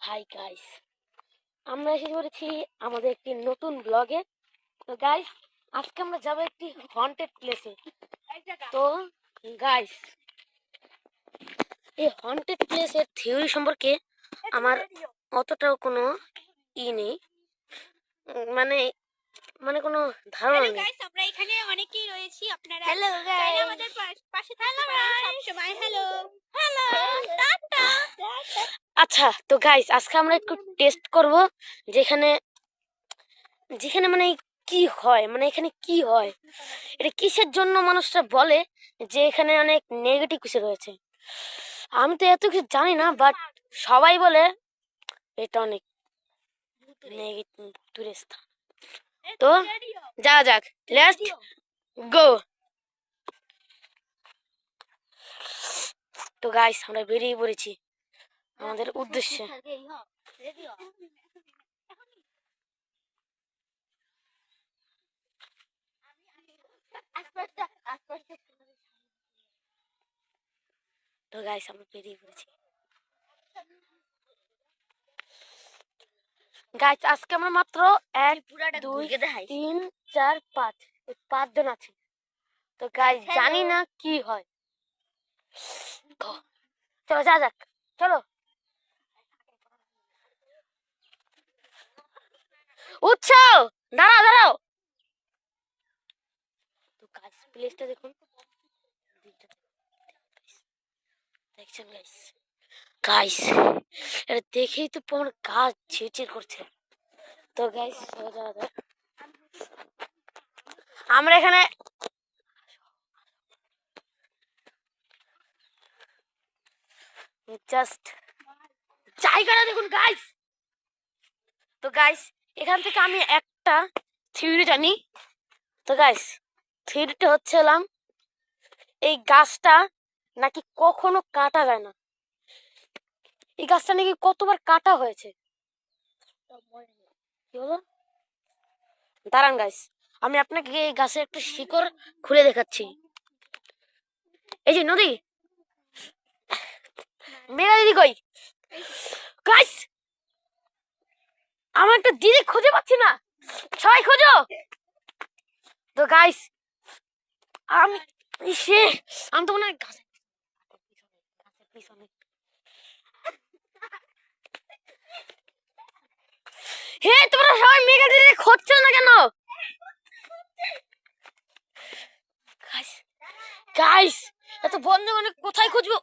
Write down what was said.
Hi guys, আমরা এসে পড়েছি আমাদের একটি নতুন ব্লগে। তো গাইস, আজকে আমরা যাব একটি হন্টেড প্লেসে। তো গাইস, এই হন্টেড প্লেসের থিওরি সম্পর্কে আমার অতটাও কোনো নেই, মানে মানে কোনো ধারণা নেই। গাইস, আমরা এখানে অনেকেই রয়েছি। আপনারা হ্যালো গাইস, আমাদের পাশে থাকতে পারেন সব সময়। Hello hello tata. আচ্ছা, তো গাইস, আজকে আমরা একটু টেস্ট করব যেখানে যেখানে মানে কি হয়, মানে এখানে কি হয়, এটা কিসের জন্য মানুষরা বলে যে এখানে অনেক নেগেটিভ কিছু রয়েছে। আমি তো এত কিছু জানি না, বাট সবাই বলে এটা অনেক নেগেটিভ দূরের স্থান। তো যা যাক, লেটস গো। তো গাইস, আমরা বেরিয়ে পড়েছি আমাদের উদ্দেশ্যে। তো গাইস, আমরা বেরিয়ে পড়েছি। গাইস, আজকে আমরা মাত্র 1 2 3 4 5 5 জন আছি। তো গাইস, জানি না কি হয়। চলো যা যাক, চলো। উৎসাহ, দাঁড়াও দাঁড়াও। তো গাইস, প্লেসটা দেখুন, দেখছেন গাইস? গাইস, এটা দেখেই তো আমার গা ছিড়ছিড় করছে। তো গাইস, আমরা এখানে জাস্ট জায়গাটা দেখুন গাইস। তো গাইস, এখান থেকে আমি একটা থিওরি জানি। তো গাইস, থিওরিটা হচ্ছে এই গাছটা নাকি কখনো কাটা যায় না। এই গাছটা নাকি কতবার কাটা হয়েছে। কি হলো? দাঁড়ান গাইস, আমি আপনাকে এই গাছের একটা শিকড় খুলে দেখাচ্ছি। এই যে নদী, মেঘা দিদি কই? গাইস, আমার একটা দিদি খুঁজে পাচ্ছি না, সবাই খোঁজো। তো গাইস, আমি সে আমি তো মনে হয় গাছের পিছনে। হে, তোমরা সবাই মেঘা দিদি খুঁজছো না কেন? গাইস গাইস, এত বন্ধ মানে কোথায় খুঁজবো?